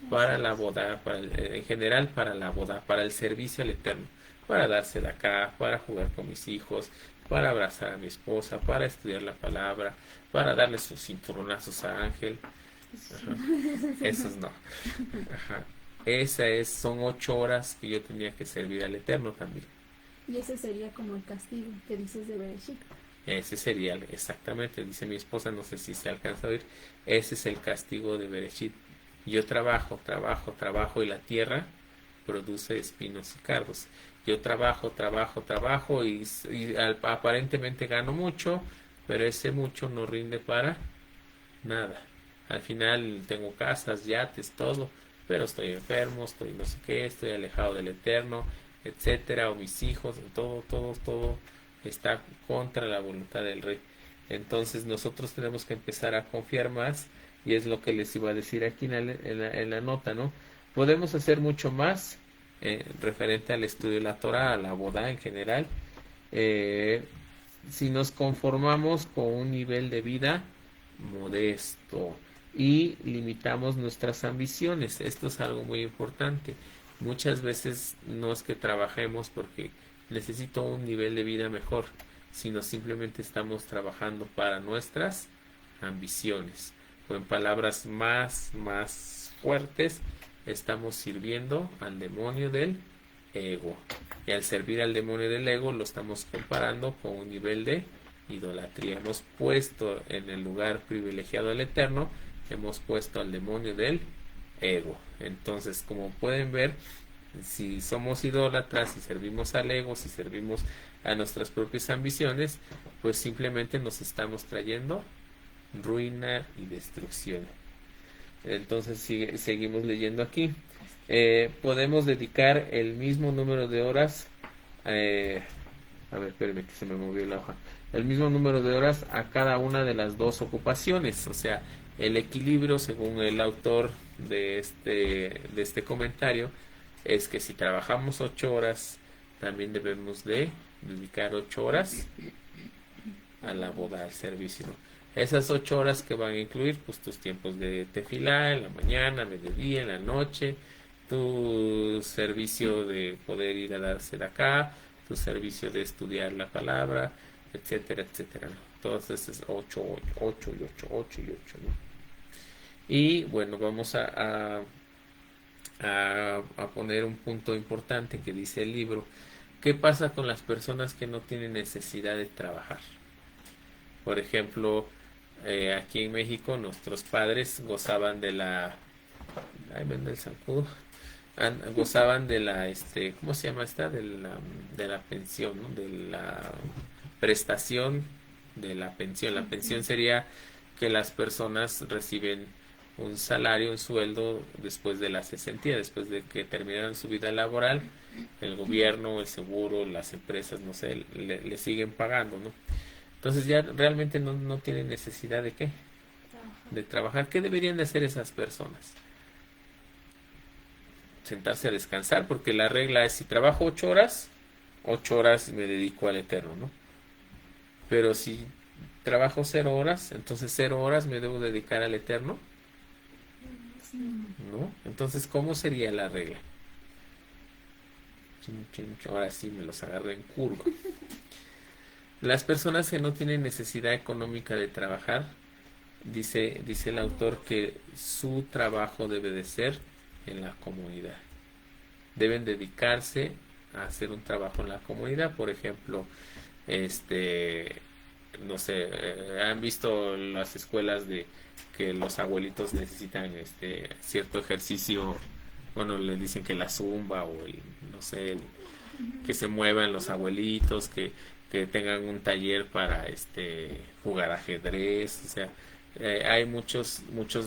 para la boda, en general para la boda, para el servicio al Eterno, para darse de acá, para jugar con mis hijos, para abrazar a mi esposa, para estudiar la palabra, para darle sus cinturonazos a Ángel. Ajá. Esos no. Ajá. Son 8 horas que yo tenía que servir al Eterno también. Y ese sería como el castigo que dices de Bereshit. Ese sería, exactamente, dice mi esposa, no sé si se alcanza a oír, ese es el castigo de Bereshit. Yo trabajo y la tierra produce espinos y cardos. Yo trabajo y aparentemente gano mucho, pero ese mucho no rinde para nada. Al final tengo casas, yates, todo, pero estoy enfermo, estoy no sé qué, estoy alejado del Eterno, etcétera, o mis hijos, todo está contra la voluntad del Rey. Entonces nosotros tenemos que empezar a confiar más, y es lo que les iba a decir aquí en la nota, ¿no? Podemos hacer mucho más referente al estudio de la Torah, a la boda en general, si nos conformamos con un nivel de vida modesto y limitamos nuestras ambiciones. Esto es algo muy importante. Muchas veces no es que trabajemos porque necesito un nivel de vida mejor, sino simplemente estamos trabajando para nuestras ambiciones. O en palabras más fuertes, estamos sirviendo al demonio del ego. Y al servir al demonio del ego lo estamos comparando con un nivel de idolatría. Hemos puesto en el lugar privilegiado al Eterno, hemos puesto al demonio del ego. Entonces, como pueden ver, si somos idólatras, si servimos al ego, si servimos a nuestras propias ambiciones, pues simplemente nos estamos trayendo ruina y destrucción. Entonces seguimos leyendo aquí. Podemos dedicar el mismo número de horas, a ver, espérenme que se me movió la hoja, el mismo número de horas a cada una de las dos ocupaciones. O sea, el equilibrio, según el autor de este comentario, es que si trabajamos 8 horas, también debemos de dedicar 8 horas a la boda, al servicio. Esas 8 horas que van a incluir pues tus tiempos de tefilá en la mañana, mediodía, en la noche, tu servicio de poder ir a darse de acá, tu servicio de estudiar la palabra, etcétera, etcétera, ¿no? Todas esas 8 8 y 8 8 y 8, ¿no? Y bueno, vamos a poner un punto importante que dice el libro. ¿Qué pasa con las personas que no tienen necesidad de trabajar? Por ejemplo, aquí en México nuestros padres gozaban de la... Ay, vende el zancudo. Gozaban de la, ¿cómo se llama esta? De la pensión, ¿no? De la prestación de la pensión. La pensión sería que las personas reciben un salario, un sueldo después de la cesantía, después de que terminaron su vida laboral, el gobierno, el seguro, las empresas, no sé, le siguen pagando, ¿no? Entonces ya realmente no tienen necesidad de qué, de trabajar. ¿Qué deberían de hacer esas personas? Sentarse a descansar, porque la regla es si trabajo 8 horas me dedico al Eterno, ¿no? Pero si trabajo 0 horas, entonces 0 horas me debo dedicar al Eterno, ¿no? Entonces, ¿cómo sería la regla? Ahora sí me los agarro en curva. Las personas que no tienen necesidad económica de trabajar, dice el autor que su trabajo debe de ser en la comunidad. Deben dedicarse a hacer un trabajo en la comunidad. Por ejemplo, no sé, han visto las escuelas de que los abuelitos necesitan cierto ejercicio. Bueno, le dicen que la zumba o no sé, que se muevan los abuelitos, que tengan un taller para jugar ajedrez. O sea, hay muchos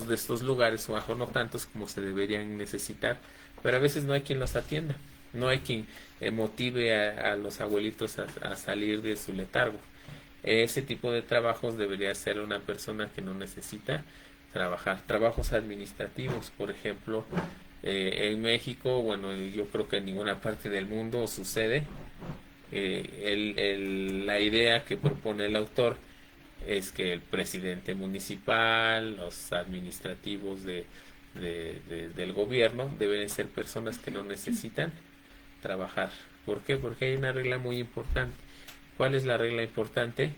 de estos lugares, o mejor no tantos como se deberían necesitar, pero a veces no hay quien los atienda, no hay quien motive a los abuelitos a salir de su letargo. Ese tipo de trabajos debería ser una persona que no necesita trabajar. Trabajos administrativos, por ejemplo, en México, bueno, yo creo que en ninguna parte del mundo sucede. La idea que propone el autor es que el presidente municipal, los administrativos del gobierno deben ser personas que no necesitan trabajar. ¿Por qué? Porque hay una regla muy importante. ¿Cuál es la regla importante?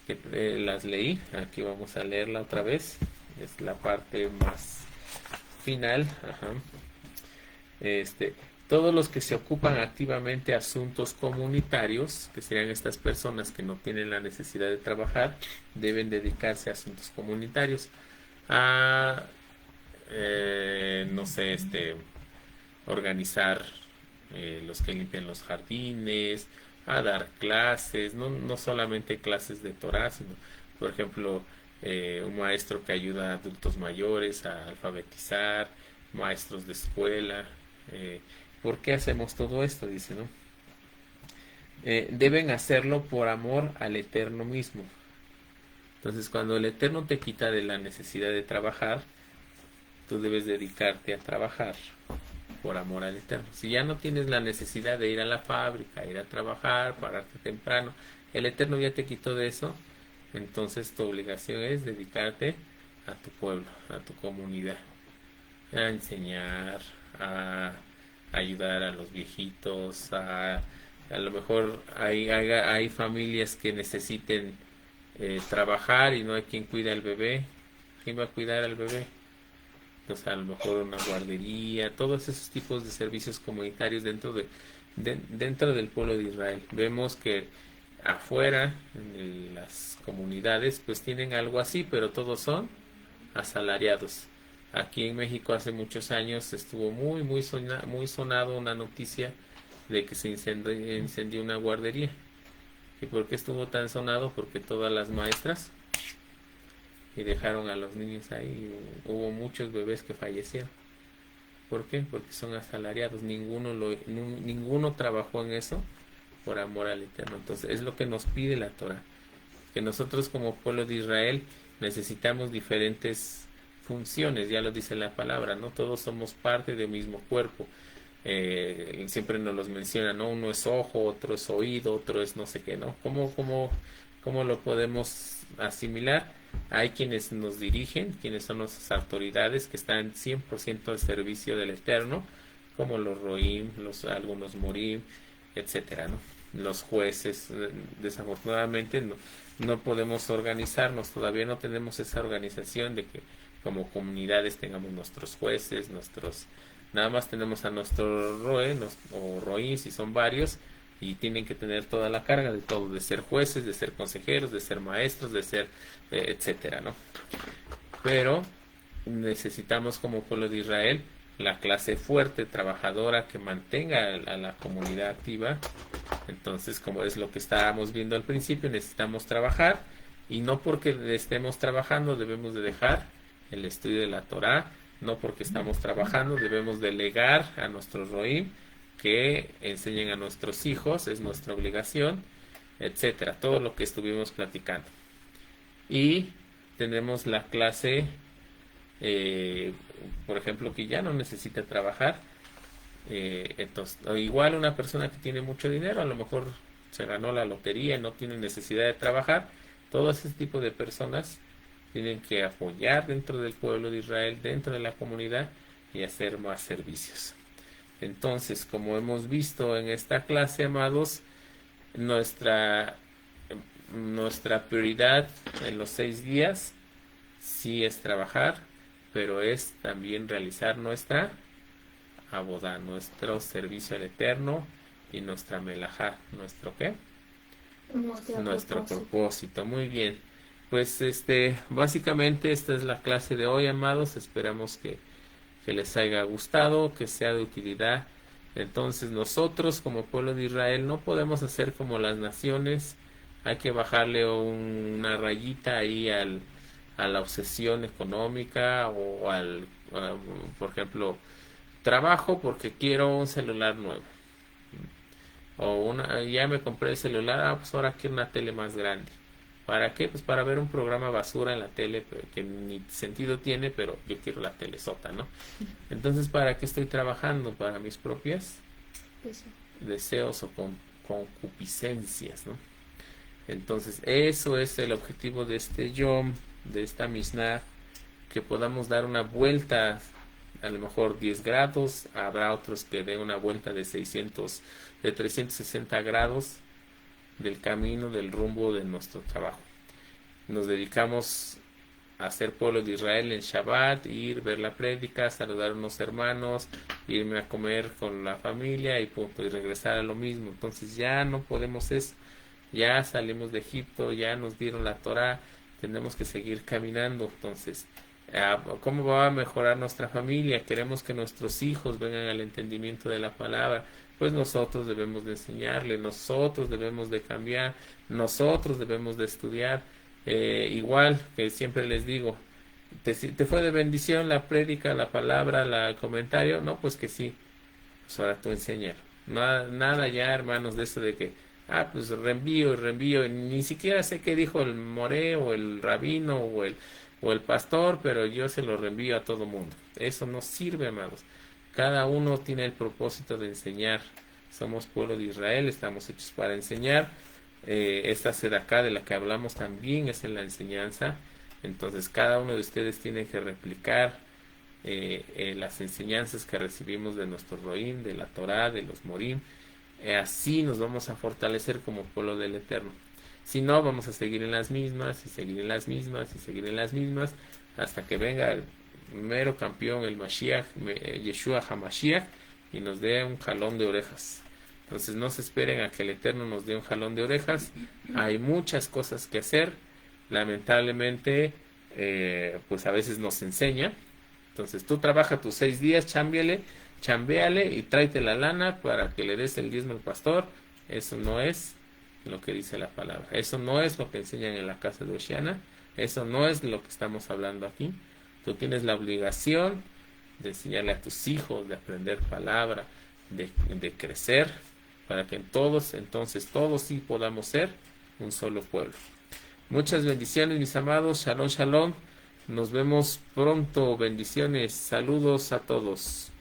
Que las leí, aquí vamos a leerla otra vez, es la parte más final. Ajá. Todos los que se ocupan activamente asuntos comunitarios, que serían estas personas que no tienen la necesidad de trabajar, deben dedicarse a asuntos comunitarios, a no sé, organizar los que limpian los jardines, a dar clases, no solamente clases de Torah, sino, por ejemplo, un maestro que ayuda a adultos mayores a alfabetizar, maestros de escuela. ¿Por qué hacemos todo esto? Dice, ¿no? Deben hacerlo por amor al Eterno mismo. Entonces, cuando el Eterno te quita de la necesidad de trabajar, tú debes dedicarte a trabajar por amor al Eterno. Si ya no tienes la necesidad de ir a la fábrica, ir a trabajar, pararte temprano, el Eterno ya te quitó de eso, entonces tu obligación es dedicarte a tu pueblo, a tu comunidad, a enseñar, a ayudar a los viejitos, a lo mejor hay familias que necesiten trabajar y no hay quien cuide al bebé. ¿Quién va a cuidar al bebé? Entonces, a lo mejor una guardería, todos esos tipos de servicios comunitarios dentro del pueblo de Israel. Vemos que afuera, en las comunidades, pues tienen algo así, pero todos son asalariados. Aquí en México hace muchos años estuvo muy sonado una noticia de que se incendió una guardería. ¿Y por qué estuvo tan sonado? Porque todas las maestras y dejaron a los niños ahí. Hubo muchos bebés que fallecieron. ¿Por qué? Porque son asalariados. Ninguno trabajó en eso por amor al Eterno. Entonces es lo que nos pide la Torah, que nosotros como pueblo de Israel necesitamos diferentes funciones, ya lo dice la palabra, ¿no? Todos somos parte del mismo cuerpo. Siempre nos los mencionan, ¿no? Uno es ojo, otro es oído, otro es no sé qué, ¿no? ¿Cómo lo podemos asimilar? Hay quienes nos dirigen, quienes son nuestras autoridades que están 100% al servicio del Eterno, como los Roim, algunos Morim, etcétera, ¿no? los jueces. Desafortunadamente no podemos organizarnos, todavía no tenemos esa organización de que como comunidades tengamos nuestros jueces, nada más tenemos a nuestro ROE o ROI si son varios, y tienen que tener toda la carga de todo, de ser jueces, de ser consejeros, de ser maestros, de ser etcétera, ¿no? Pero necesitamos como pueblo de Israel la clase fuerte, trabajadora, que mantenga a la comunidad activa. Entonces, como es lo que estábamos viendo al principio, necesitamos trabajar, y no porque estemos trabajando debemos de dejar el estudio de la Torá, no porque estamos trabajando debemos delegar a nuestros roim que enseñen a nuestros hijos, es nuestra obligación, etcétera, todo lo que estuvimos platicando. Y tenemos la clase, por ejemplo, que ya no necesita trabajar. Entonces, o igual una persona que tiene mucho dinero, a lo mejor se ganó la lotería y no tiene necesidad de trabajar. Todo ese tipo de personas tienen que apoyar dentro del pueblo de Israel, dentro de la comunidad, y hacer más servicios. Entonces, como hemos visto en esta clase, amados, nuestra prioridad en los 6 días sí es trabajar, pero es también realizar nuestra abodá, nuestro servicio al Eterno, y nuestra melajá, ¿nuestro qué? Nuestro propósito. Muy bien. Pues básicamente esta es la clase de hoy, amados. Esperamos que les haya gustado, que sea de utilidad. Entonces nosotros como pueblo de Israel no podemos hacer como las naciones. Hay que bajarle una rayita ahí a la obsesión económica, o por ejemplo, trabajo porque quiero un celular nuevo, o ya me compré el celular, pues ahora quiero una tele más grande. ¿Para qué? Pues para ver un programa basura en la tele, pero que ni sentido tiene, pero yo quiero la telesota, ¿no? Entonces, ¿para qué estoy trabajando? Para mis propias deseos o concupiscencias, ¿no? Entonces, eso es el objetivo de este Yom, de esta Mishnah, que podamos dar una vuelta, a lo mejor 10 grados, habrá otros que den una vuelta de 360 grados del camino, del rumbo de nuestro trabajo. Nos dedicamos a ser pueblo de Israel en Shabbat, ir, ver la prédica, saludar a unos hermanos, irme a comer con la familia y punto, y regresar a lo mismo. Entonces ya no podemos eso, ya salimos de Egipto, ya nos dieron la Torá, tenemos que seguir caminando. Entonces, ¿cómo va a mejorar nuestra familia? Queremos que nuestros hijos vengan al entendimiento de la palabra. Pues nosotros debemos de enseñarle, nosotros debemos de cambiar, nosotros debemos de estudiar. Igual que siempre les digo, ¿te fue de bendición la prédica, la palabra, el comentario? No, pues que sí. Pues ahora tú enséñalo. Nada ya, hermanos, de eso de que, pues reenvío, ni siquiera sé qué dijo el moré o el rabino o el pastor, pero yo se lo reenvío a todo mundo. Eso no sirve, amados. Cada uno tiene el propósito de enseñar. Somos pueblo de Israel, estamos hechos para enseñar. Esta sedacá de la que hablamos también es en la enseñanza. Entonces cada uno de ustedes tiene que replicar las enseñanzas que recibimos de nuestro Roim, de la Torá, de los Morim. Así nos vamos a fortalecer como pueblo del Eterno. Si no, vamos a seguir en las mismas, y seguir en las mismas, y seguir en las mismas, hasta que venga el mero campeón, el Mashiach, Yeshua HaMashiach, y nos dé un jalón de orejas. Entonces no se esperen a que el Eterno nos dé un jalón de orejas. Hay muchas cosas que hacer. Lamentablemente, pues a veces nos enseña. Entonces tú trabaja tus 6 días, chambéale y tráete la lana para que le des el diezmo al pastor. Eso no es lo que dice la palabra. Eso no es lo que enseñan en la casa de Oshiana. Eso no es lo que estamos hablando aquí. Tú tienes la obligación de enseñarle a tus hijos, de aprender palabra, de crecer, para que entonces todos sí podamos ser un solo pueblo. Muchas bendiciones, mis amados. Shalom, shalom. Nos vemos pronto. Bendiciones. Saludos a todos.